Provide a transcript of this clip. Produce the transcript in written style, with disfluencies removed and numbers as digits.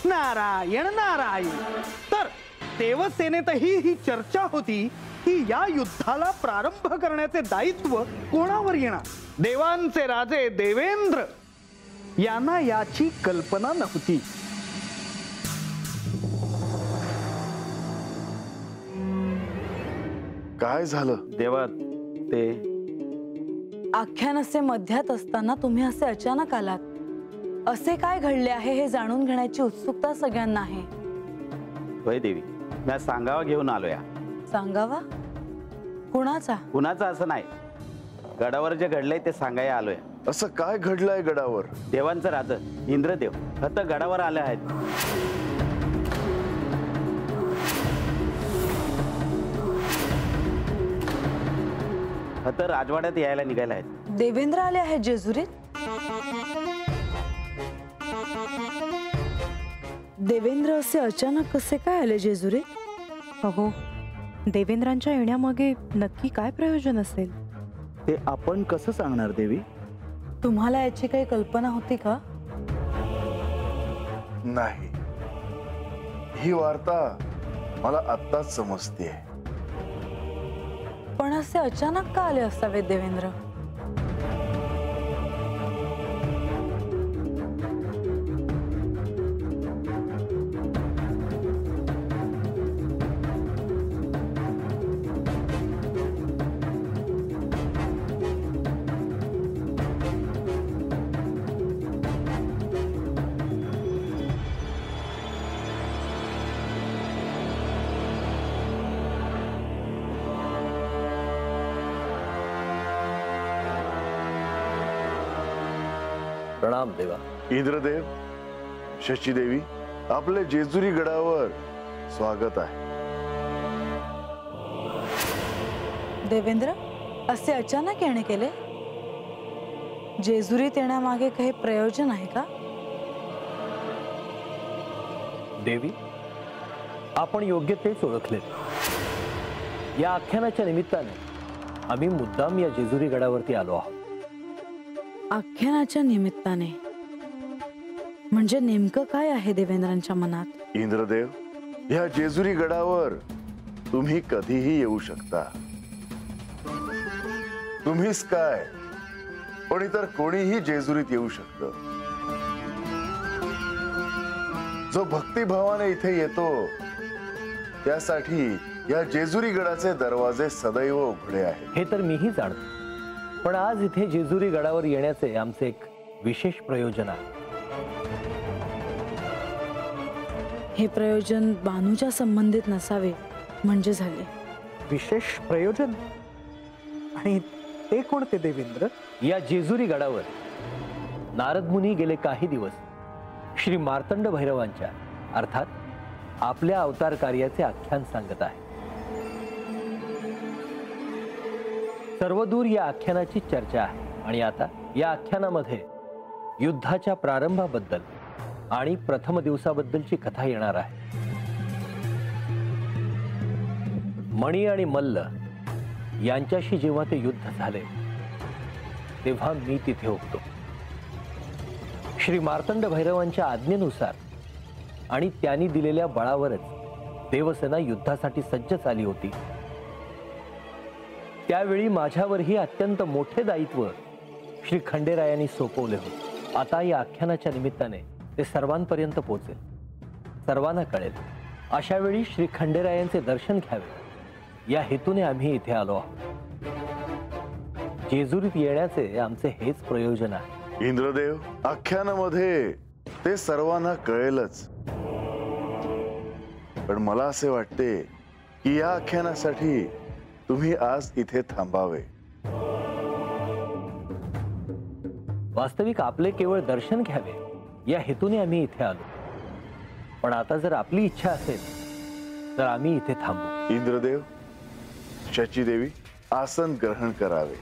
नारायण नारायण. तर देवसेनेतही ही चर्चा होती की या युद्धाला प्रारंभ करण्याचे दायित्व कोणावर येणार. देवांचे राजे देवेंद्र यांना याची कल्पना नव्हती. काय झालं देवा, ते आख्यानाचे मध्यात असताना तुम्ही असे अचानक आलात. असे काय घडले आहे हे जाणून घेण्याची उत्सुकता सगळ्यांना आहे. होय देवी, मी सांगावा घेऊन आलोया. सांगावा? कुणाचा? कुणाचा असं नाही, गडावर जे घडलंय ते सांगायला आलोय. असं काय घडलंय गडावर? देवांचं राजा इंद्रदेव आता गडावर आले आहेत. आता राजवाड्यात यायला निघायला आहेत. देवेंद्र आले आहेत जेजुरीत? देवेंद्र असे अचानक कसे काय आले जेजुरीत? अहो, देवेंद्रांच्या येण्यामागे नक्की काय प्रयोजन असेल ते आपण कसं सांगणार देवी? तुम्हाला याची काही कल्पना होती का? नाही, ही वार्ता मला आत्ताच समजते. पण असे अचानक का आले असावेत देवेंद्र? प्रणाम देवा. इंद्रदेव, शचीदेवी, आपले जेजुरी गडावर स्वागत आहे. देवेंद्र असे अचानक येणे केले? जेजुरीत येण्यामागे काही प्रयोजन आहे का? देवी, आपण योग्य तेच ओळखले. या आख्यानाच्या निमित्ताने आम्ही मुद्दाम या जेजुरी गडावरती आलो आहोत. आख्यानाच्या निमित्ताने म्हणजे नेमकं काय आहे देवेंद्रांच्या मनात? इंद्रदेव, या जेजुरी गडावर तुम्ही कधीही येऊ शकता. तुम्हीच काय, पण इतर कोणीही जेजुरीत येऊ शकतं. जो भक्तिभावाने इथे येतो त्यासाठी या जेजुरी गडाचे दरवाजे सदैव उघडे आहेत. हे तर मीही जाणतो, पण आज इथे जेजुरी गडावर येण्याचे आमचे एक विशेष प्रयोजन आहे. हे प्रयोजन बानूच्या संबंधित नसावे म्हणजे झाले. विशेष प्रयोजन? आणि ते कोणते देवेंद्र? या जेजुरी गडावर नारद मुनी गेले काही दिवस श्री मार्तंड भैरवांच्या अर्थात आपल्या अवतार कार्याचे आख्यान सांगत आहे. सर्वदूर या आख्यानाची चर्चा आहे आणि आता या आख्यानामध्ये युद्धाच्या प्रारंभाबद्दल आणि प्रथम दिवसाबद्दलची कथा येणार आहे. मणी आणि मल्ल यांच्याशी जेव्हा ते युद्ध झाले तेव्हा मी तिथे होतो. श्री मार्तंड भैरवांच्या आज्ञेनुसार आणि त्यांनी दिलेल्या बळावरच देवसेना युद्धासाठी सज्ज झाली होती. त्यावेळी माझ्यावरही अत्यंत मोठे दायित्व श्री खंडेरायांनी सोपवले होते. आता या आख्यानाच्या निमित्ताने ते सर्वांपर्यंत पोहोचेल, सर्वांना कळेल. अशा वेळी श्री खंडेरायांचे दर्शन घ्यावे या हेतूने आम्ही इथे आलो आहोत. जेजुरीत येण्याचे आमचे हेच प्रयोजन आहे. इंद्रदेव, आख्यानामध्ये ते सर्वांना कळेलच, पण मला असे वाटते की या आख्यानासाठी तुम्ही आज इथे थांबावे. वास्तविक आपले केवळ दर्शन घ्यावे या हेतूने आम्ही इथे आलो, पण आता जर आपली इच्छा असेल तर आम्ही इथे थांबू. इंद्रदेव, शचीदेवी, आसन ग्रहण करावे.